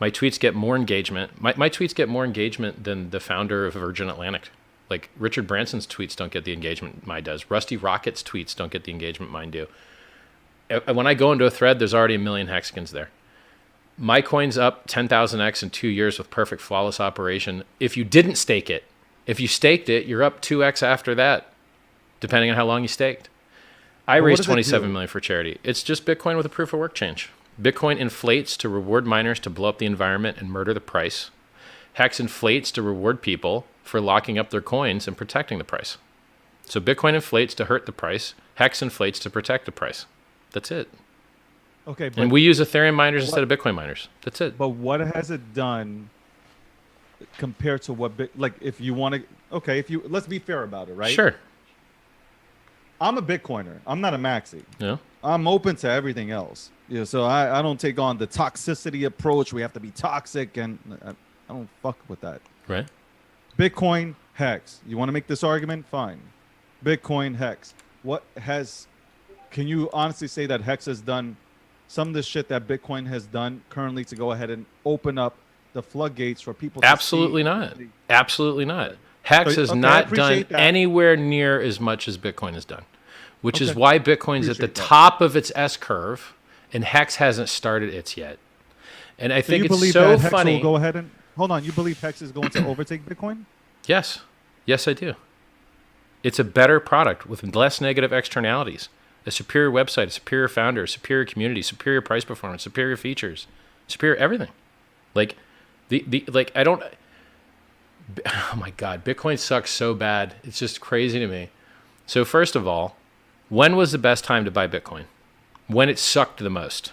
My tweets get more engagement. My tweets get more engagement than the founder of Virgin Atlantic. Like Richard Branson's tweets don't get the engagement mine does. Rusty Rocket's tweets don't get the engagement mine do. When I go into a thread, there's already 1 million hexagons there. My coin's up 10,000x in 2 years with perfect flawless operation. If you didn't stake it, if you staked it, you're up 2x after that, depending on how long you staked. I raised 27 million for charity. It's just Bitcoin with a proof of work change. Bitcoin inflates to reward miners to blow up the environment and murder the price. Hex inflates to reward people for locking up their coins and protecting the price. So Bitcoin inflates to hurt the price. Hex inflates to protect the price. That's it. Okay, but and we use Ethereum miners instead of Bitcoin miners. That's it. But what has it done compared to what, like, if you want to, okay, if you, let's be fair about it, right? Sure. I'm a Bitcoiner. I'm not a maxi. Yeah. I'm open to everything else. Yeah, so I don't take on the toxicity approach. We have to be toxic, and I don't fuck with that. Right. Bitcoin, Hex. You want to make this argument? Fine. Bitcoin, Hex. Can you honestly say that Hex has done some of the shit that Bitcoin has done currently to go ahead and open up the floodgates for people? Absolutely not. Absolutely not. Hex has not done anywhere near as much as Bitcoin has done, which is why Bitcoin's at the top of its S curve, and Hex hasn't started its yet. And I think it's so funny. Will go ahead and hold on. You believe Hex is going to overtake Bitcoin? Yes. Yes, I do. It's a better product with less negative externalities, a superior website, a superior founder, a superior community, superior price performance, superior features, superior everything. Like I don't. Oh my God, Bitcoin sucks so bad. It's just crazy to me. So first of all, when was the best time to buy Bitcoin? When it sucked the most,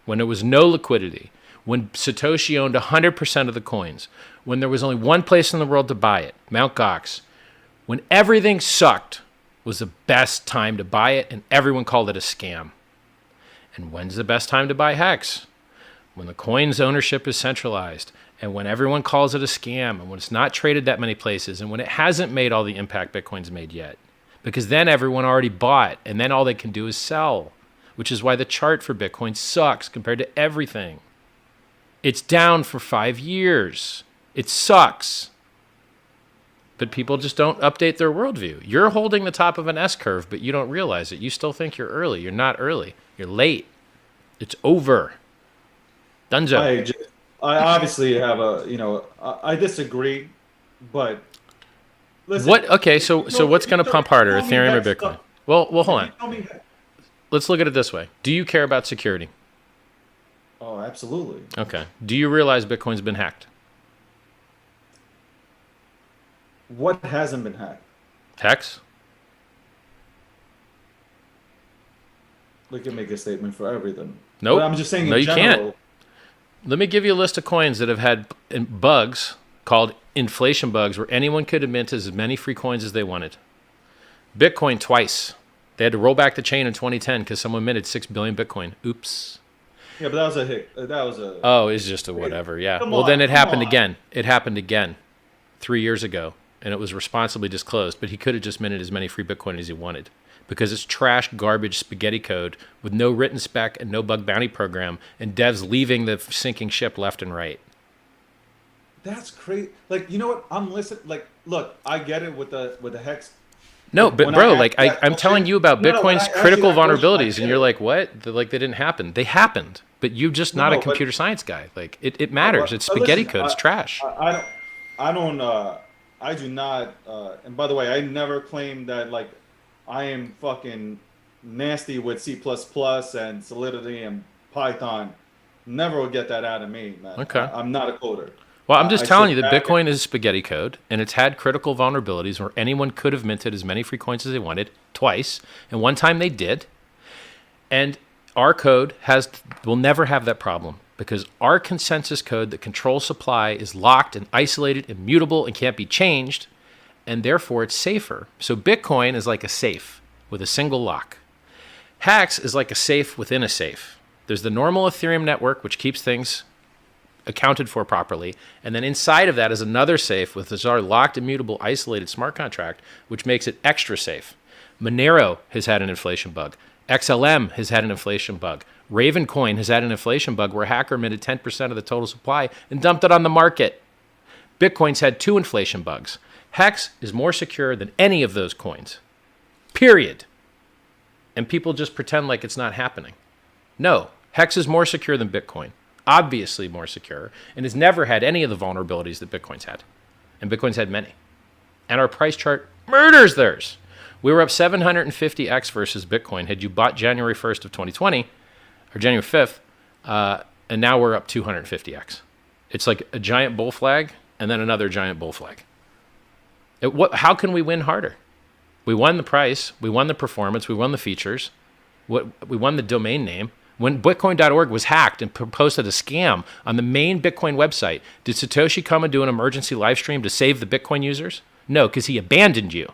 when there was no liquidity, when Satoshi owned 100% of the coins, when there was only one place in the world to buy it, Mt. Gox. When everything sucked was the best time to buy it, and everyone called it a scam. And when's the best time to buy Hex? When the coin's ownership is centralized, and when everyone calls it a scam, and when it's not traded that many places, and when it hasn't made all the impact Bitcoin's made yet. Because then everyone already bought, and then all they can do is sell, which is why the chart for Bitcoin sucks compared to everything. It's down for 5 years. It sucks. But people just don't update their worldview. You're holding the top of an S curve, but you don't realize it. You still think you're early. You're not early. You're late. It's over. Dunzo. I obviously have I disagree, but listen. What? Okay, so what's going to pump harder, Ethereum or Bitcoin? Well, hold on. Let's look at it this way. Do you care about security? Oh, absolutely. Okay. Do you realize Bitcoin's been hacked? What hasn't been hacked? Hex? We can make a statement for everything. Nope. But I'm just saying no, in you general, can't. Let me give you a list of coins that have had bugs called inflation bugs where anyone could mint as many free coins as they wanted. Bitcoin twice. They had to roll back the chain in 2010 because someone minted 6 billion Bitcoin. Oops. Yeah, but that was a hit. That was a... Oh, it's just a whatever, yeah. Well, then it happened again. It happened again 3 years ago, and it was responsibly disclosed, but he could have just minted as many free Bitcoin as he wanted because it's trash, garbage, spaghetti code with no written spec and no bug bounty program, and devs leaving the sinking ship left and right. That's crazy. Like, you know what? I'm listening. Like, look, I get it with the Hex. No, but bro, I'm telling you about Bitcoin's critical vulnerabilities, and you're like, what? Like, they didn't happen. They happened, but you're just not a computer science guy. Like, it matters. It's spaghetti code. It's trash. I do not. And by the way, I never claimed that, like, I am fucking nasty with C++ and Solidity and Python. Never will get that out of me, man. Okay. I'm not a coder. Well, I'm just telling you that Bitcoin is spaghetti code, and it's had critical vulnerabilities where anyone could have minted as many free coins as they wanted twice, and one time they did. And our code will never have that problem because our consensus code that controls supply is locked and isolated, immutable, and can't be changed, and therefore it's safer. So Bitcoin is like a safe with a single lock. Hex is like a safe within a safe. There's the normal Ethereum network, which keeps things accounted for properly. And then inside of that is another safe with this our locked, immutable, isolated smart contract, which makes it extra safe. Monero has had an inflation bug. XLM has had an inflation bug. Ravencoin has had an inflation bug where a hacker minted 10% of the total supply and dumped it on the market. Bitcoin's had 2 inflation bugs. Hex is more secure than any of those coins. Period. And people just pretend like it's not happening. No, Hex is more secure than Bitcoin. Obviously more secure, and has never had any of the vulnerabilities that Bitcoin's had. And Bitcoin's had many. And our price chart murders theirs. We were up 750x versus Bitcoin had you bought January 1st of 2020, or January 5th, and now we're up 250x. It's like a giant bull flag and then another giant bull flag. How can we win harder? We won the price, we won the performance, we won the features, we won the domain name. When Bitcoin.org was hacked and posted a scam on the main Bitcoin website, did Satoshi come and do an emergency live stream to save the Bitcoin users? No, because he abandoned you.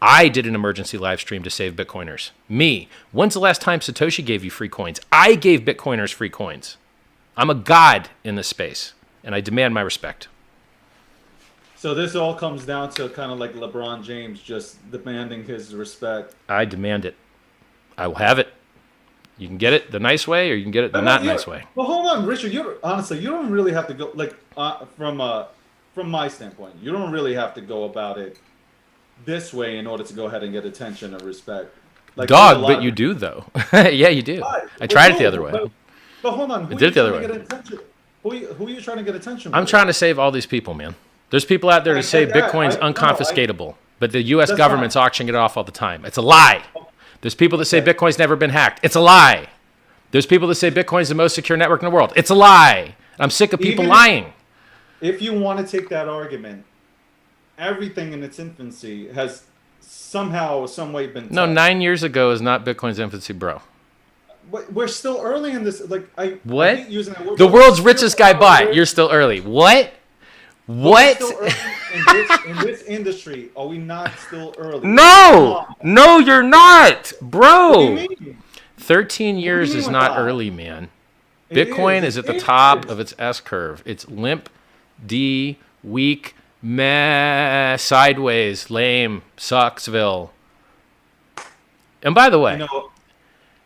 I did an emergency live stream to save Bitcoiners. Me. When's the last time Satoshi gave you free coins? I gave Bitcoiners free coins. I'm a god in this space, and I demand my respect. So this all comes down to kind of like LeBron James just demanding his respect. I demand it. I will have it. You can get it the nice way, or you can get it the not nice way. Well, hold on, Richard. Honestly, you don't really have to go like from my standpoint. You don't really have to go about it this way in order to go ahead and get attention or respect. Like, dog, but you do though. Yeah, you do. I tried it the other way. But hold on, I did it the other way. Who are you trying to get attention with? I'm trying to save all these people, man. There's people out there to say Bitcoin's unconfiscatable, but the U.S. government's auctioning it off all the time. It's a lie. There's people that say Bitcoin's never been hacked. It's a lie. There's people that say Bitcoin's the most secure network in the world. It's a lie. I'm sick of people lying. If you want to take that argument, everything in its infancy has somehow, some way been touched. No, 9 years ago is not Bitcoin's infancy, bro. We're still early in this. Like I hate using that word. The world's richest guy bought. You're still early. What? What? In this industry, are we not still early? No, you're not, bro. What do you mean? 13 years is not early, man. Bitcoin is at the top of its S curve. It's limp, D, weak, meh, sideways, lame, sucksville. And by the way,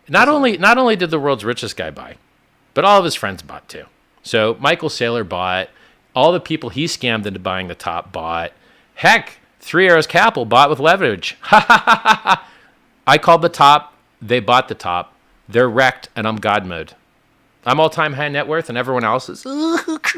not only did the world's richest guy buy, but all of his friends bought too. So Michael Saylor bought. All the people he scammed into buying the top bought. Heck, Three Arrows Capital bought with leverage. I called the top. They bought the top. They're wrecked, and I'm God mode. I'm all-time high net worth, and everyone else is because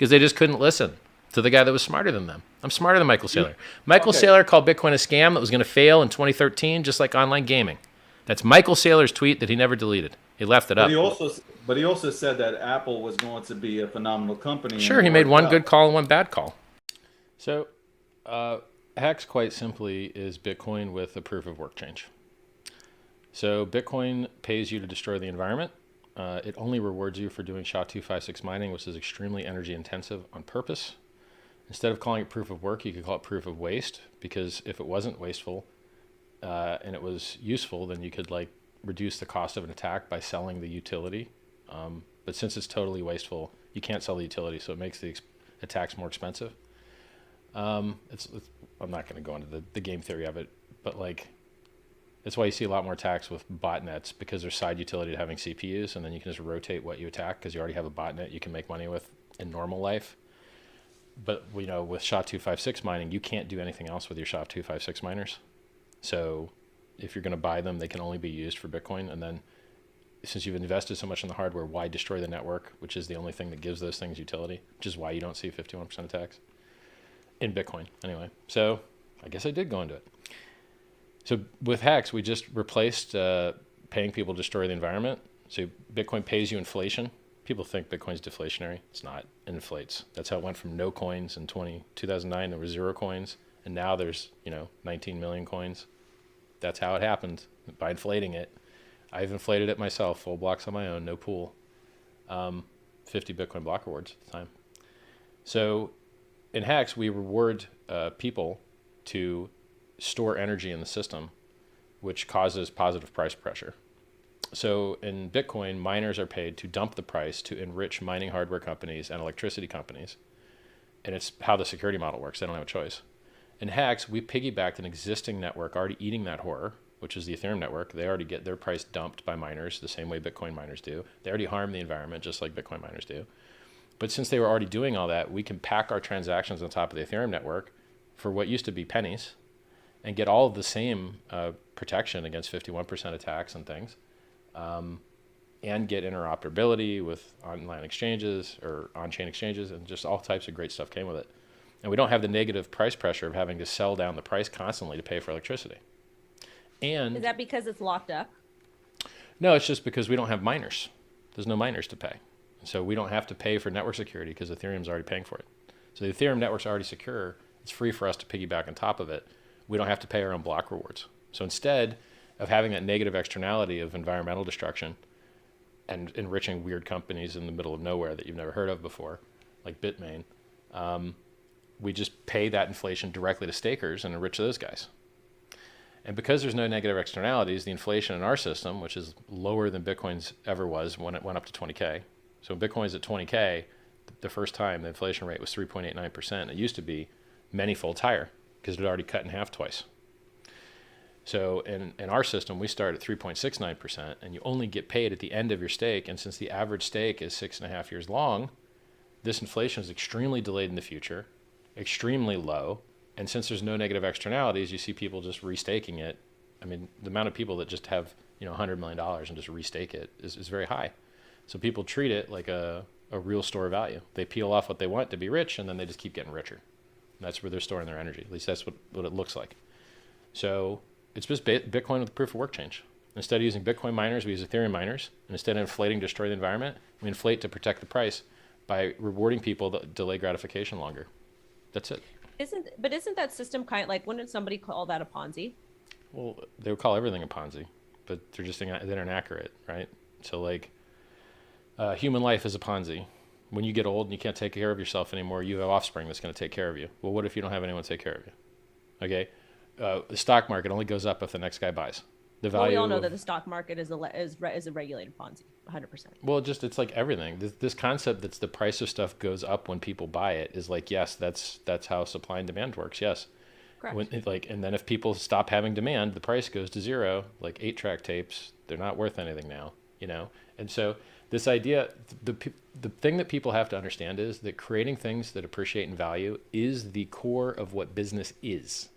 they just couldn't listen to the guy that was smarter than them. I'm smarter than Michael Saylor. Michael Saylor called Bitcoin a scam that was going to fail in 2013, just like online gaming. That's Michael Saylor's tweet that he never deleted. He left it up. But he also said that Apple was going to be a phenomenal company. Sure, he made one good call and one bad call. So, Hex, quite simply, is Bitcoin with a proof of work change. So, Bitcoin pays you to destroy the environment. It only rewards you for doing SHA-256 mining, which is extremely energy intensive on purpose. Instead of calling it proof of work, you could call it proof of waste, because if it wasn't wasteful and it was useful, then you could reduce the cost of an attack by selling the utility. But since it's totally wasteful, you can't sell the utility, so it makes the attacks more expensive. I'm not going to go into the game theory of it, but that's why you see a lot more attacks with botnets, because there's side utility to having CPUs, and then you can just rotate what you attack because you already have a botnet you can make money with in normal life. But with SHA-256 mining, you can't do anything else with your SHA-256 miners. So if you're going to buy them, they can only be used for Bitcoin. And then since you've invested so much in the hardware, why destroy the network, which is the only thing that gives those things utility, which is why you don't see 51% attacks in Bitcoin anyway. So I guess I did go into it. So with Hex, we just replaced paying people to destroy the environment. So Bitcoin pays you inflation. People think Bitcoin's deflationary. It's not. It inflates. That's how it went from no coins in 2009. There were 0 coins. And now there's 19 million coins. That's how it happened, by inflating it. I've inflated it myself, full blocks on my own, no pool. 50 Bitcoin block rewards at the time. So in Hex, we reward people to store energy in the system, which causes positive price pressure. So in Bitcoin, miners are paid to dump the price to enrich mining hardware companies and electricity companies. And it's how the security model works. They don't have a choice. In Hex, we piggybacked an existing network already eating that horror, which is the Ethereum network, they already get their price dumped by miners the same way Bitcoin miners do. They already harm the environment just like Bitcoin miners do. But since they were already doing all that, we can pack our transactions on top of the Ethereum network for what used to be pennies and get all of the same protection against 51% attacks and things, and get interoperability with online exchanges or on-chain exchanges, and just all types of great stuff came with it. And we don't have the negative price pressure of having to sell down the price constantly to pay for electricity. And is that because it's locked up? no, it's just because we don't have miners. There's no miners to pay. So we don't have to pay for network security because Ethereum's already paying for it. So the Ethereum network's already secure. It's free for us to piggyback on top of it. We don't have to pay our own block rewards. So instead of having that negative externality of environmental destruction and enriching weird companies in the middle of nowhere that you've never heard of before, like Bitmain, we just pay that inflation directly to stakers and enrich those guys. And because there's no negative externalities, the inflation in our system, which is lower than Bitcoin's ever was when it went up to 20K. So Bitcoin's at 20K, the first time the inflation rate was 3.89%. It used to be many folds higher because it had already cut in half twice. So in our system, we start at 3.69%, and you only get paid at the end of your stake. And since the average stake is 6.5 years long, this inflation is extremely delayed in the future, extremely low. And since there's no negative externalities, you see people just restaking it. I mean, the amount of people that just have, $100 million and just restake it is very high. So people treat it like a real store of value. They peel off what they want to be rich, and then they just keep getting richer. And that's where they're storing their energy. At least that's what it looks like. So it's just Bitcoin with proof of work change. Instead of using Bitcoin miners, we use Ethereum miners. And instead of inflating to destroy the environment, we inflate to protect the price by rewarding people that delay gratification longer. That's it. Isn't that system kind of like, wouldn't somebody call that a Ponzi? Well, they would call everything a Ponzi, but they're inaccurate, right? So like human life is a Ponzi. When you get old and you can't take care of yourself anymore, you have offspring that's going to take care of you. Well, what if you don't have anyone to take care of you? Okay. The stock market only goes up if the next guy buys. The value. Well, we all know that the stock market is a regulated Ponzi, 100%. Well, it's like everything. This concept that's the price of stuff goes up when people buy it is like, yes, that's how supply and demand works. Yes. Correct. And then if people stop having demand, the price goes to zero. Like 8-track tapes, they're not worth anything now, And so this idea, the thing that people have to understand is that creating things that appreciate in value is the core of what business is.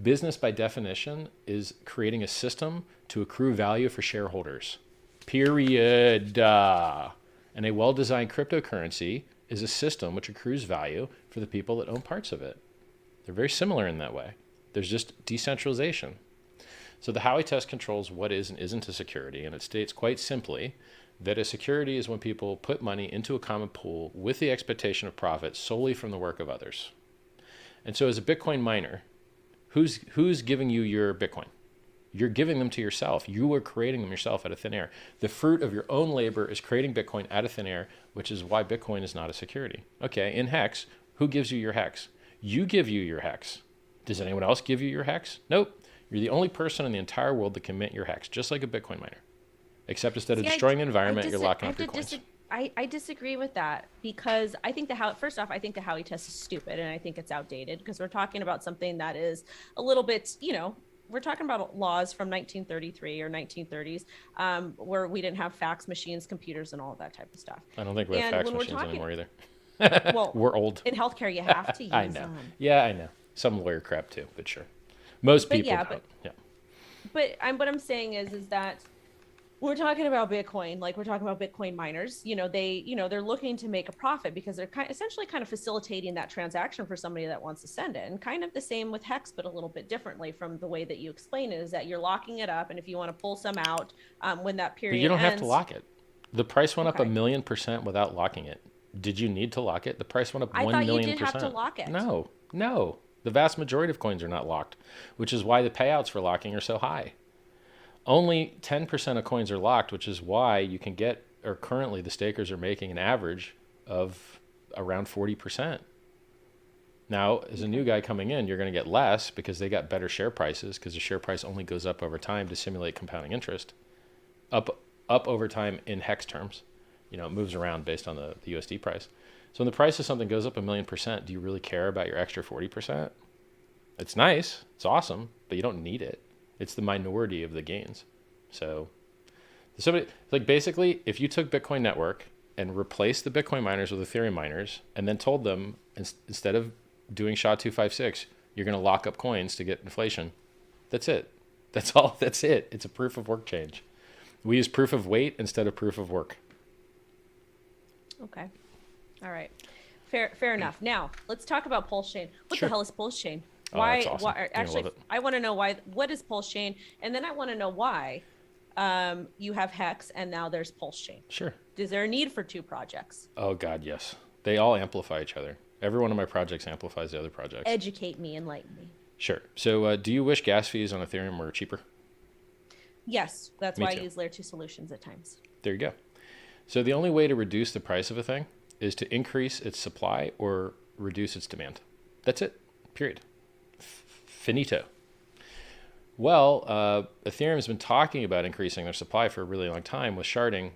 Business, by definition, is creating a system to accrue value for shareholders. Period. And a well-designed cryptocurrency is a system which accrues value for the people that own parts of it. They're very similar in that way. There's just decentralization. So the Howey test controls what is and isn't a security, and it states quite simply that a security is when people put money into a common pool with the expectation of profit solely from the work of others. And so as a Bitcoin miner, who's giving you your Bitcoin? You're giving them to yourself. You are creating them yourself out of thin air. The fruit of your own labor is creating Bitcoin out of thin air, which is why Bitcoin is not a security. Okay, in Hex, who gives you your Hex? You give you your Hex. Does anyone else give you your Hex? Nope. You're the only person in the entire world that can mint your Hex, just like a Bitcoin miner. Except instead of destroying the environment, you're locking up your coins. I disagree with that because I think first off, I think the Howey test is stupid and I think it's outdated because we're talking about something that is a little bit, we're talking about laws from 1933 or 1930s where we didn't have fax machines, computers, and all of that type of stuff. I don't think we have fax machines anymore either. Well, we're old. In healthcare, you have to use I know. Yeah, I know. Some lawyer crap too, but sure. Most people don't. Yeah. But what I'm saying is that we're talking about Bitcoin, like we're talking about Bitcoin miners, they're looking to make a profit because they're essentially kind of facilitating that transaction for somebody that wants to send it. And kind of the same with Hex, but a little bit differently from the way that you explain it, is that you're locking it up. And if you want to pull some out when that period But you don't ends, have to lock it. The price went up 1,000,000% without locking it. Did you need to lock it? The price went up 1,000,000%. I thought you didn't have to lock it. No. The vast majority of coins are not locked, which is why the payouts for locking are so high. Only 10% of coins are locked, which is why you can get, or currently the stakers are making an average of around 40%. Now, as a new guy coming in, you're going to get less because they got better share prices because the share price only goes up over time to simulate compounding interest. Up over time in Hex terms. It moves around based on the USD price. So when the price of something goes up 1,000,000%, do you really care about your extra 40%? It's nice. It's awesome, but you don't need it. It's the minority of the gains. So somebody, like, basically, if you took Bitcoin Network and replaced the Bitcoin miners with Ethereum miners and then told them instead of doing SHA-256, you're going to lock up coins to get inflation, that's it. That's all. That's it. It's a proof of work change. We use proof of weight instead of proof of work. Okay. All right. Fair enough. Now let's talk about pulsechain. What Sure. the hell is pulsechain? Oh, Why? that's awesome. Why? You're gonna Actually, love it. I want to know why. What is pulsechain? And then I want to know why you have Hex and now there's pulsechain. Sure. Is there a need for two projects? Oh God, yes. They all amplify each other. Every one of my projects amplifies the other projects. Educate me, enlighten me. Sure. So do you wish gas fees on Ethereum were cheaper? Yes, that's Me why too. I use layer 2 solutions at times. There you go. So the only way to reduce the price of a thing is to increase its supply or reduce its demand. That's it. Period. Finito. Well, Ethereum has been talking about increasing their supply for a really long time. With sharding,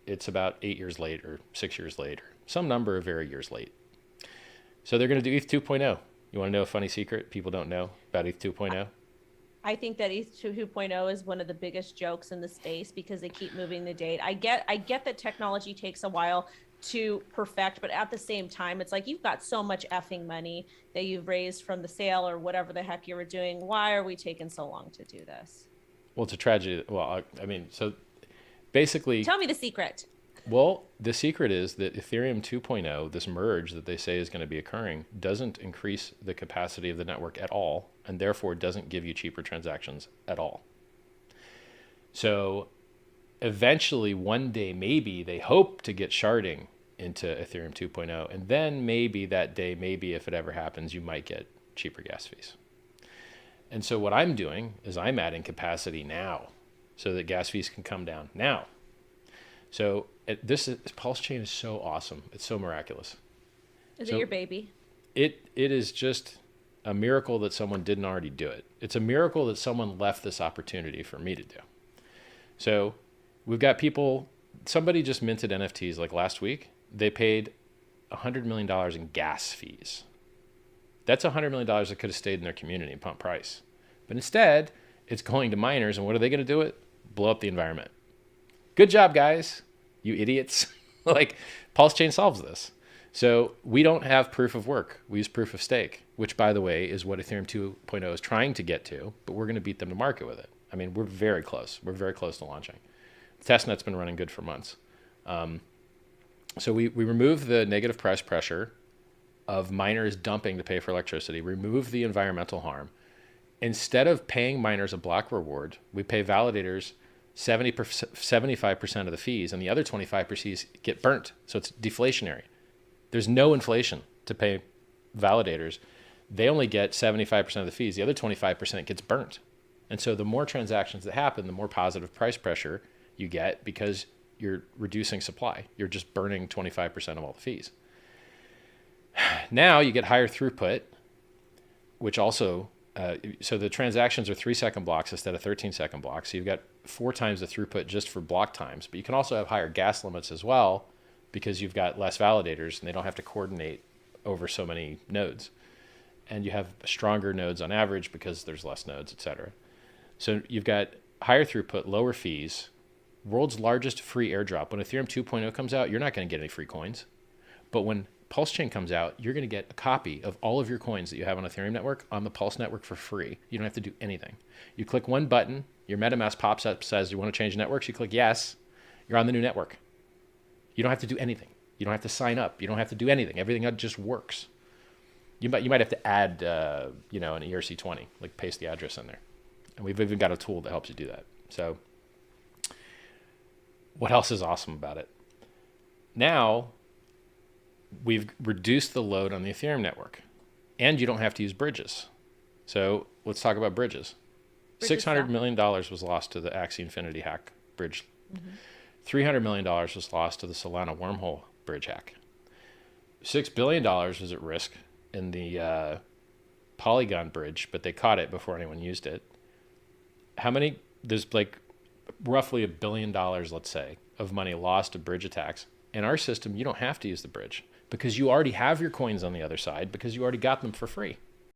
it's about 8 years late or 6 years late, or some number of very years late. So they're going to do ETH 2.0. You want to know a funny secret people don't know about ETH 2.0? I think that ETH 2.0 is one of the biggest jokes in the space because they keep moving the date. I get that technology takes a while to perfect, but at the same time, it's like you've got so much effing money that you've raised from the sale or whatever the heck you were doing. Why are we taking so long to do this? Well, it's a tragedy. Well, I mean, so basically, Tell me the secret. well, the secret is that Ethereum 2.0, this merge that they say is going to be occurring, doesn't increase the capacity of the network at all, and therefore doesn't give you cheaper transactions at all. So eventually, one day, maybe they hope to get sharding into Ethereum 2.0, and then maybe that day, maybe if it ever happens, you might get cheaper gas fees. And so what I'm doing is I'm adding capacity now so that gas fees can come down now. So this pulsechain is so awesome. It's so miraculous. Is So- it your baby? It is just a miracle that someone didn't already do it. It's a miracle that someone left this opportunity for me to do. So we've got people, somebody just minted NFTs like last week. They paid $100 million in gas fees. That's $100 million that could have stayed in their community and pumped price. But instead, it's going to miners, and what are they going to do it? Blow up the environment. Good job, guys, you idiots. Like, pulsechain solves this. So we don't have proof of work. We use proof of stake, which, by the way, is what Ethereum 2.0 is trying to get to, but we're going to beat them to market with it. I mean, we're very close. We're very close to launching. Testnet's been running good for months. So we remove the negative price pressure of miners dumping to pay for electricity, remove the environmental harm. Instead of paying miners a block reward, we pay validators 75% of the fees, and the other 25% get burnt. So it's deflationary. There's no inflation to pay validators. They only get 75% of the fees. The other 25% gets burnt. And so the more transactions that happen, the more positive price pressure you get because you're reducing supply. You're just burning 25% of all the fees. Now you get higher throughput, which also, so the transactions are 3-second blocks instead of 13-second blocks. So you've got 4 times the throughput just for block times, but you can also have higher gas limits as well because you've got less validators and they don't have to coordinate over so many nodes. And you have stronger nodes on average because there's less nodes, et cetera. So you've got higher throughput, lower fees, world's largest free airdrop. When Ethereum 2.0 comes out, you're not going to get any free coins. But when pulsechain comes out, you're going to get a copy of all of your coins that you have on Ethereum network on the Pulse network for free. You don't have to do anything. You click one button, your MetaMask pops up, says you want to change networks. You click yes, you're on the new network. You don't have to do anything. You don't have to sign up. You don't have to do anything. Everything just works. You might have to add an ERC20, like paste the address in there. And we've even got a tool that helps you do that. So what else is awesome about it? Now we've reduced the load on the Ethereum network, and you don't have to use bridges. So let's talk about bridges. $600 million was lost to the Axie Infinity hack bridge. $300 million was lost to the Solana wormhole bridge hack. $6 billion was at risk in the Polygon bridge, but they caught it before anyone used it. There's like roughly $1 billion, let's say, of money lost to bridge attacks. In our system, you don't have to use the bridge because you already have your coins on the other side because you already got them for free.